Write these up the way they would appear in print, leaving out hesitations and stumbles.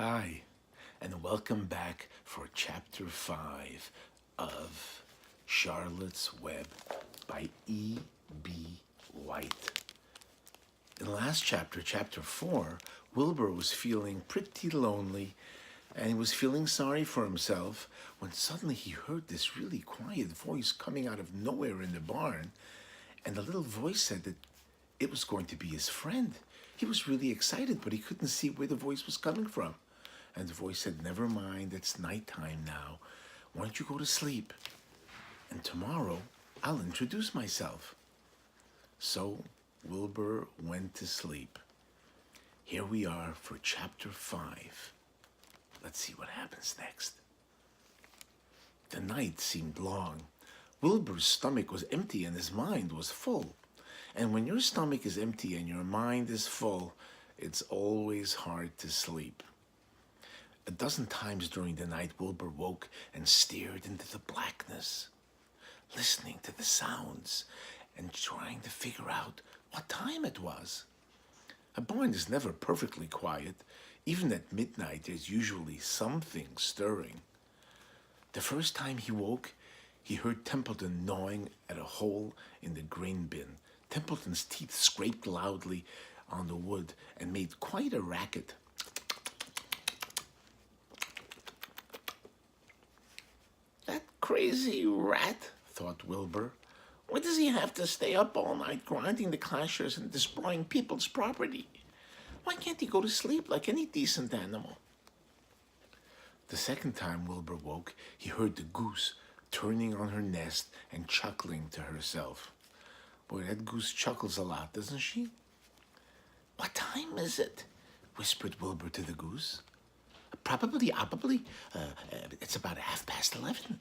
Hi, and welcome back for Chapter 5 of Charlotte's Web by E.B. White. In the last chapter, Chapter 4, Wilbur was feeling pretty lonely and he was feeling sorry for himself when suddenly he heard this really quiet voice coming out of nowhere in the barn, and the little voice said that it was going to be his friend. He was really excited, but he couldn't see where the voice was coming from. And the voice said, "Never mind, it's nighttime now. Why don't you go to sleep? And tomorrow I'll introduce myself." So Wilbur went to sleep. Here we are for Chapter 5. Let's see what happens next. The night seemed long. Wilbur's stomach was empty and his mind was full. And when your stomach is empty and your mind is full, it's always hard to sleep. A dozen times during the night, Wilbur woke and stared into the blackness, listening to the sounds and trying to figure out what time it was. A barn is never perfectly quiet. Even at midnight, there's usually something stirring. The first time he woke, he heard Templeton gnawing at a hole in the grain bin. Templeton's teeth scraped loudly on the wood and made quite a racket. "That crazy rat," thought Wilbur. "Why does he have to stay up all night grinding the clashers and destroying people's property? Why can't he go to sleep like any decent animal?" The second time Wilbur woke, he heard the goose turning on her nest and chuckling to herself. Boy, that goose chuckles a lot, doesn't she? "What time is it?" whispered Wilbur to the goose. Probably, it's about 11:30,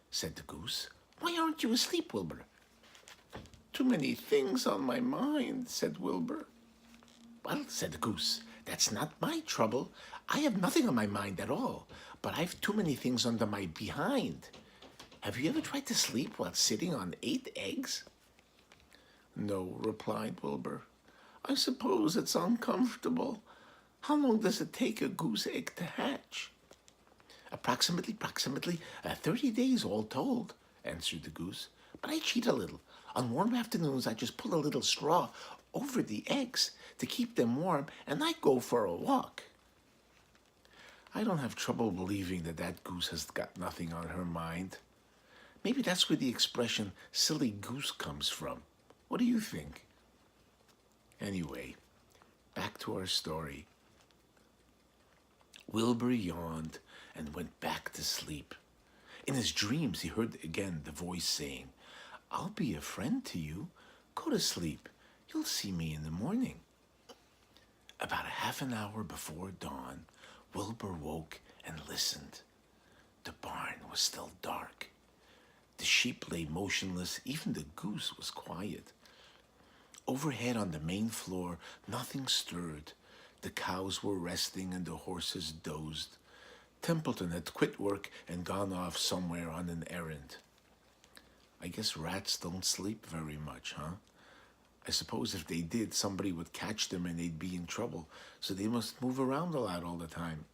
said the goose. "Why aren't you asleep, Wilbur?" "Too many things on my mind," said Wilbur. "Well," said the goose, "that's not my trouble. I have nothing on my mind at all, but I've too many things under my behind. Have you ever tried to sleep while sitting on 8 eggs? "No," replied Wilbur. "I suppose it's uncomfortable. How long does it take a goose egg to hatch?" Approximately 30 days all told," answered the goose. "But I cheat a little. On warm afternoons, I just pull a little straw over the eggs to keep them warm, and I go for a walk." I don't have trouble believing that goose has got nothing on her mind. Maybe that's where the expression "silly goose" comes from. What do you think? Anyway, back to our story. Wilbur yawned and went back to sleep. In his dreams, he heard again the voice saying, "I'll be a friend to you. Go to sleep. You'll see me in the morning." About a half an hour before dawn, Wilbur woke and listened. The barn was still dark. The sheep lay motionless. Even the goose was quiet. Overhead on the main floor, nothing stirred. The cows were resting and the horses dozed. Templeton had quit work and gone off somewhere on an errand. I guess rats don't sleep very much, huh? I suppose if they did, somebody would catch them and they'd be in trouble, so they must move around a lot all the time.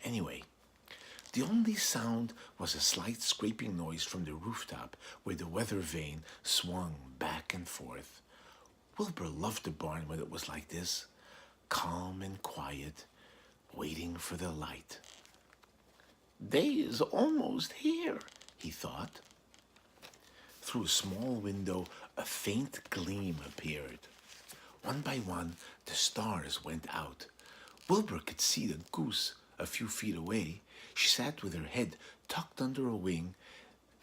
Anyway, the only sound was a slight scraping noise from the rooftop where the weather vane swung back and forth. Wilbur loved the barn when it was like this, calm and quiet, waiting for the light. "Day is almost here," he thought. Through a small window, a faint gleam appeared. One by one, the stars went out. Wilbur could see the goose a few feet away. She sat with her head tucked under a wing.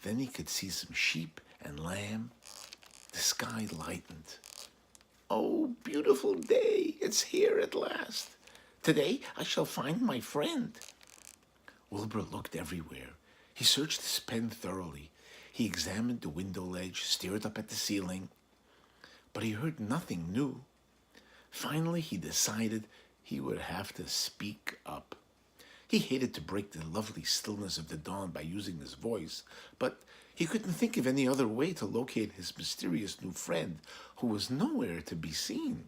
Then he could see some sheep and lamb. The sky lightened. "Oh, beautiful day! It's here at last. Today I shall find my friend." Wilbur looked everywhere. He searched his pen thoroughly. He examined the window ledge, stared up at the ceiling, but he heard nothing new. Finally, he decided he would have to speak up. He hated to break the lovely stillness of the dawn by using his voice, but he couldn't think of any other way to locate his mysterious new friend, who was nowhere to be seen.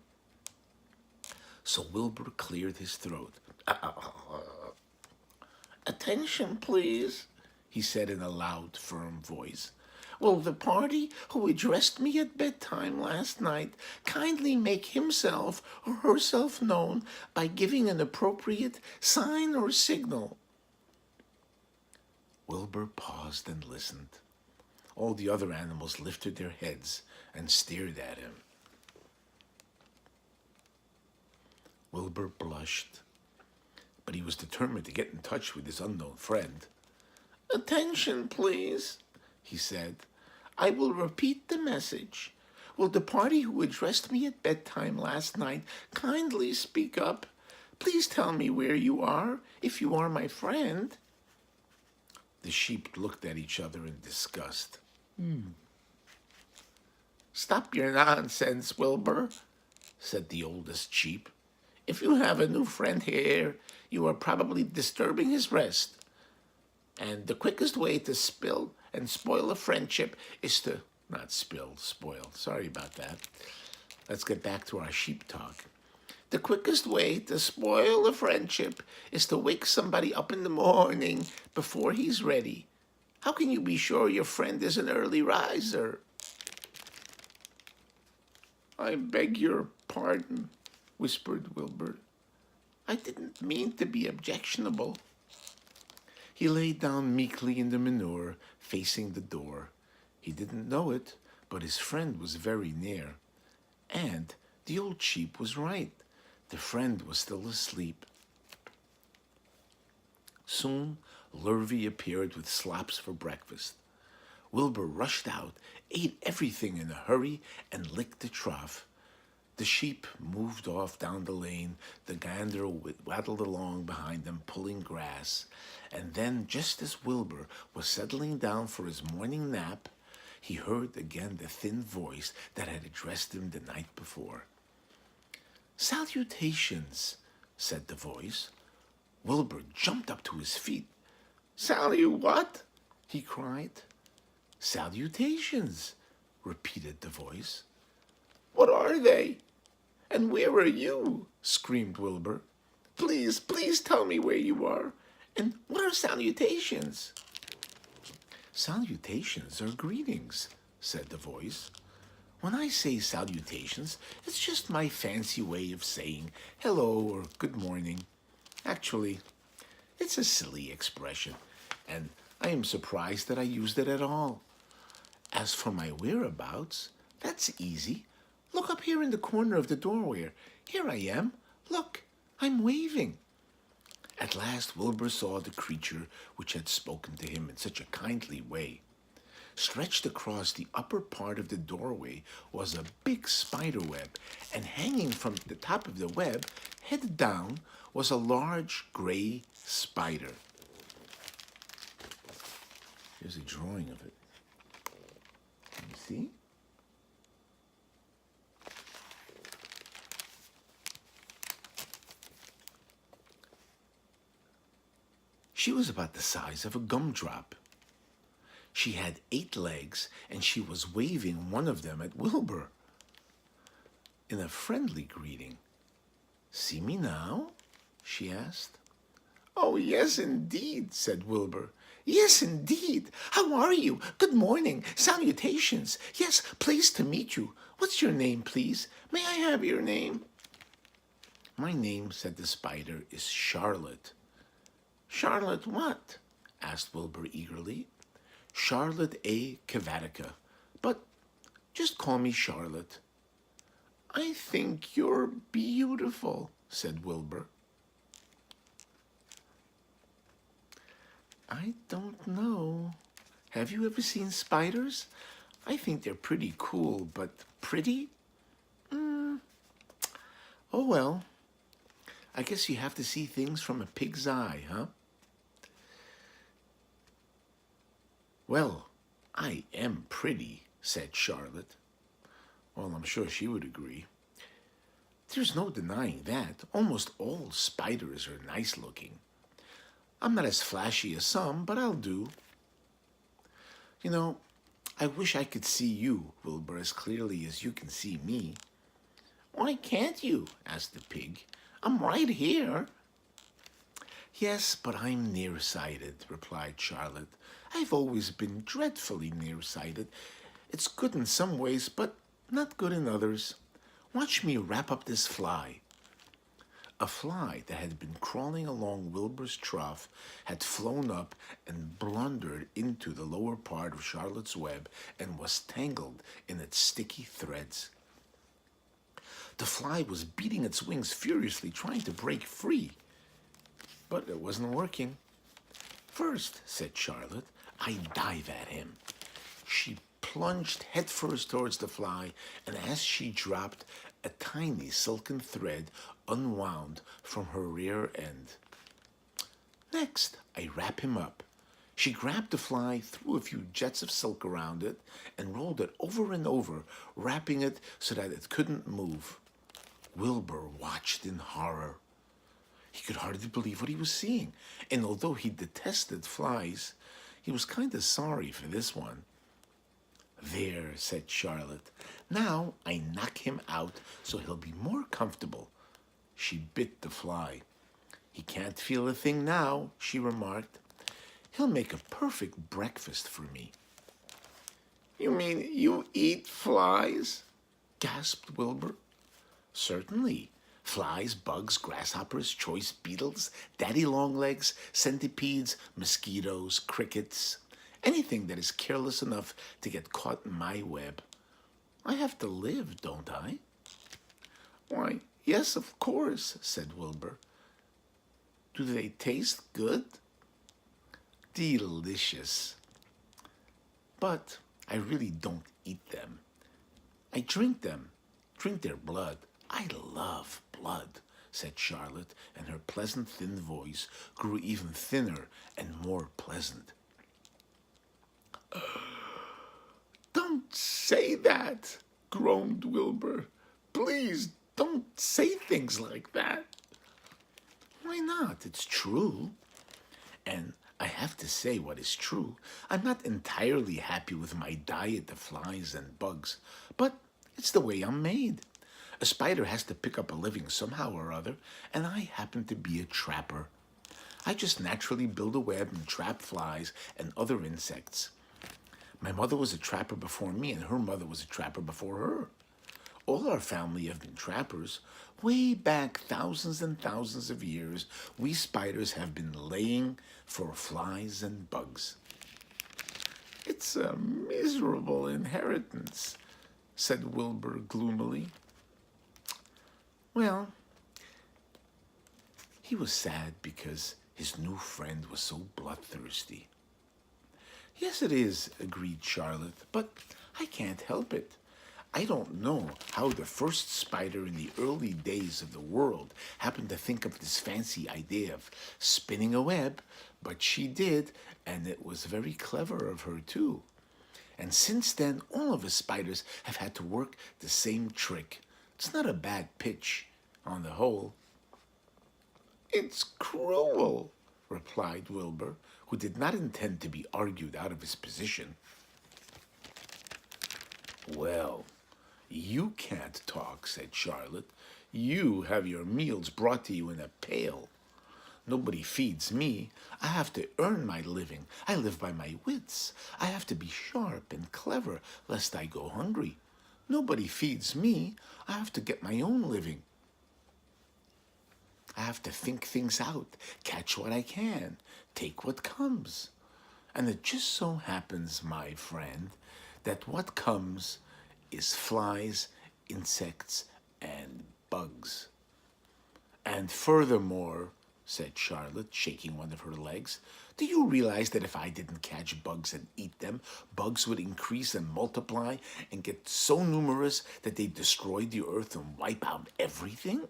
So Wilbur cleared his throat. Attention, please, he said in a loud, firm voice. Will the party who addressed me at bedtime last night kindly make himself or herself known by giving an appropriate sign or signal? Wilbur paused and listened. All the other animals lifted their heads and stared at him. Wilbur blushed, but he was determined to get in touch with his unknown friend. Attention, please, he said. I will repeat the message. Will the party who addressed me at bedtime last night kindly speak up? Please tell me where you are, if you are my friend. The sheep looked at each other in disgust. Stop your nonsense, Wilbur, said the oldest sheep. If you have a new friend here, you are probably disturbing his rest. And the quickest way to spill and spoil a friendship is to, not spill, spoil. Sorry about that. Let's get back to our sheep talk. The quickest way to spoil a friendship is to wake somebody up in the morning before he's ready. How can you be sure your friend is an early riser? I beg your pardon, whispered Wilbur. I didn't mean to be objectionable. He lay down meekly in the manure, facing the door. He didn't know it, but his friend was very near. And the old sheep was right. The friend was still asleep. Soon, Lurvy appeared with slops for breakfast. Wilbur rushed out, ate everything in a hurry, and licked the trough. The sheep moved off down the lane. The gander waddled along behind them, pulling grass. And then, just as Wilbur was settling down for his morning nap, he heard again the thin voice that had addressed him the night before. Salutations, said the voice. Wilbur jumped up to his feet. Sally what? He cried. Salutations, repeated the voice. What are they? And where are you? Screamed Wilbur. Please, please tell me where you are. And what are salutations? Salutations are greetings, said the voice. When I say salutations, it's just my fancy way of saying hello or good morning. Actually, it's a silly expression, and I am surprised that I used it at all. As for my whereabouts, that's easy. Look up here in the corner of the doorway. Here I am. Look, I'm waving. At last Wilbur saw the creature which had spoken to him in such a kindly way. Stretched across the upper part of the doorway was a big spider web, and hanging from the top of the web, head down, was a large gray spider. Here's a drawing of it. Can you see? She was about the size of a gumdrop. She had 8 legs, and she was waving one of them at Wilbur in a friendly greeting. See me now? She asked. Oh, yes, indeed, said Wilbur. Yes, indeed. How are you? Good morning. Salutations. Yes, pleased to meet you. What's your name, please? May I have your name? My name, said the spider, is Charlotte. Charlotte what? Asked Wilbur eagerly. Charlotte A. Cavatica, but just call me Charlotte. I think you're beautiful, said Wilbur. I don't know. Have you ever seen spiders? I think they're pretty cool, but pretty? Oh well. I guess you have to see things from a pig's eye, huh? Well, I am pretty, said Charlotte. Well, I'm sure she would agree. There's no denying that. Almost all spiders are nice looking. I'm not as flashy as some, but I'll do. You know, I wish I could see you, Wilbur, as clearly as you can see me. Why can't you? Asked the pig. I'm right here. Yes, but I'm nearsighted, replied Charlotte. I've always been dreadfully nearsighted. It's good in some ways, but not good in others. Watch me wrap up this fly. A fly that had been crawling along Wilbur's trough had flown up and blundered into the lower part of Charlotte's web and was tangled in its sticky threads. The fly was beating its wings furiously, trying to break free, but it wasn't working. First, said Charlotte, I dive at him. She plunged headfirst towards the fly, and as she dropped, a tiny silken thread unwound from her rear end. Next, I wrap him up. She grabbed the fly, threw a few jets of silk around it, and rolled it over and over, wrapping it so that it couldn't move. Wilbur watched in horror. He could hardly believe what he was seeing, and although he detested flies, he was kind of sorry for this one. There, said Charlotte. Now I knock him out so he'll be more comfortable. She bit the fly. He can't feel a thing now, she remarked. He'll make a perfect breakfast for me. You mean you eat flies? Gasped Wilbur. Certainly. Flies, bugs, grasshoppers, choice beetles, daddy-long-legs, centipedes, mosquitoes, crickets, anything that is careless enough to get caught in my web. I have to live, don't I? Why, yes, of course, said Wilbur. Do they taste good? Delicious. But I really don't eat them. I drink them, drink their blood. I love blood, said Charlotte, and her pleasant thin voice grew even thinner and more pleasant. Don't say that, groaned Wilbur. Please don't say things like that. Why not? It's true. And I have to say what is true. I'm not entirely happy with my diet of flies and bugs, but it's the way I'm made. A spider has to pick up a living somehow or other, and I happen to be a trapper. I just naturally build a web and trap flies and other insects. My mother was a trapper before me, and her mother was a trapper before her. All our family have been trappers. Way back thousands and thousands of years, we spiders have been laying for flies and bugs. It's a miserable inheritance, said Wilbur gloomily. Well, he was sad because his new friend was so bloodthirsty. Yes, it is, agreed Charlotte, but I can't help it. I don't know how the first spider in the early days of the world happened to think of this fancy idea of spinning a web, but she did, and it was very clever of her, too. And since then, all of us spiders have had to work the same trick. It's not a bad pitch, on the whole. It's cruel, replied Wilbur, who did not intend to be argued out of his position. Well, you can't talk, said Charlotte. You have your meals brought to you in a pail. Nobody feeds me. I have to earn my living. I live by my wits. I have to be sharp and clever, lest I go hungry. Nobody feeds me. I have to get my own living. I have to think things out, catch what I can, take what comes. And it just so happens, my friend, that what comes is flies, insects, and bugs. And furthermore, said Charlotte, shaking one of her legs, do you realize that if I didn't catch bugs and eat them, bugs would increase and multiply and get so numerous that they'd destroy the earth and wipe out everything?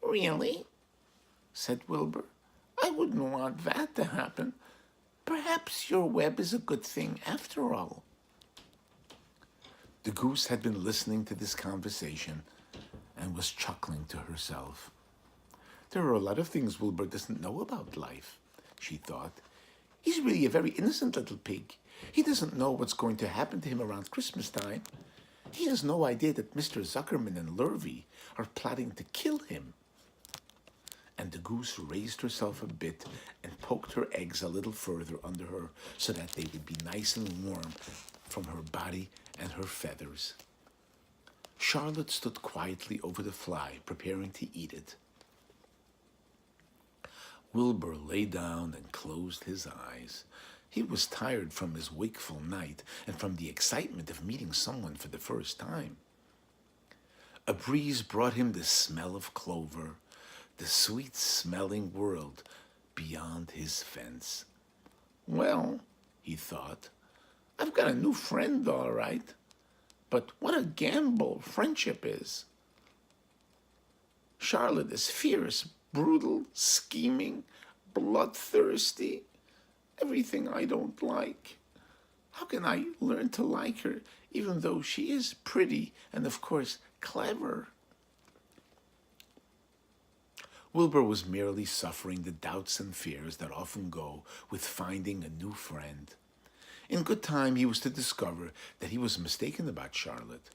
Really? Said Wilbur. I wouldn't want that to happen. Perhaps your web is a good thing after all. The goose had been listening to this conversation and was chuckling to herself. There are a lot of things Wilbur doesn't know about life, she thought. He's really a very innocent little pig. He doesn't know what's going to happen to him around Christmas time. He has no idea that Mr. Zuckerman and Lurvy are plotting to kill him. And the goose raised herself a bit and poked her eggs a little further under her so that they would be nice and warm from her body and her feathers. Charlotte stood quietly over the fly, preparing to eat it. Wilbur lay down and closed his eyes. He was tired from his wakeful night and from the excitement of meeting someone for the first time. A breeze brought him the smell of clover, the sweet-smelling world beyond his fence. Well, he thought, I've got a new friend, all right. But what a gamble friendship is. Charlotte is fierce, brutal, scheming, bloodthirsty, everything I don't like. How can I learn to like her, even though she is pretty and, of course, clever? Wilbur was merely suffering the doubts and fears that often go with finding a new friend. In good time, he was to discover that he was mistaken about Charlotte.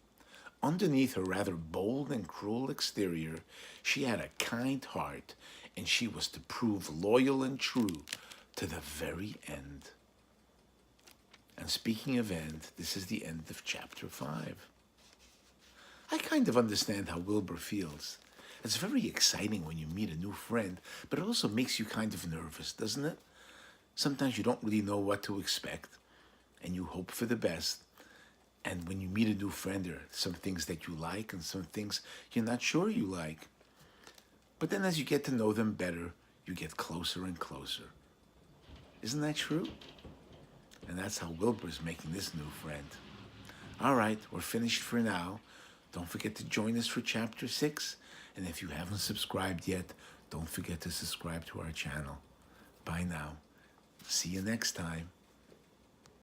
Underneath her rather bold and cruel exterior, she had a kind heart, and she was to prove loyal and true to the very end. And speaking of end, this is the end of chapter 5. I kind of understand how Wilbur feels. It's very exciting when you meet a new friend, but it also makes you kind of nervous, doesn't it? Sometimes you don't really know what to expect, and you hope for the best. And when you meet a new friend, there are some things that you like and some things you're not sure you like. But then as you get to know them better, you get closer and closer. Isn't that true? And that's how Wilbur's making this new friend. All right, we're finished for now. Don't forget to join us for chapter 6. And if you haven't subscribed yet, don't forget to subscribe to our channel. Bye now. See you next time.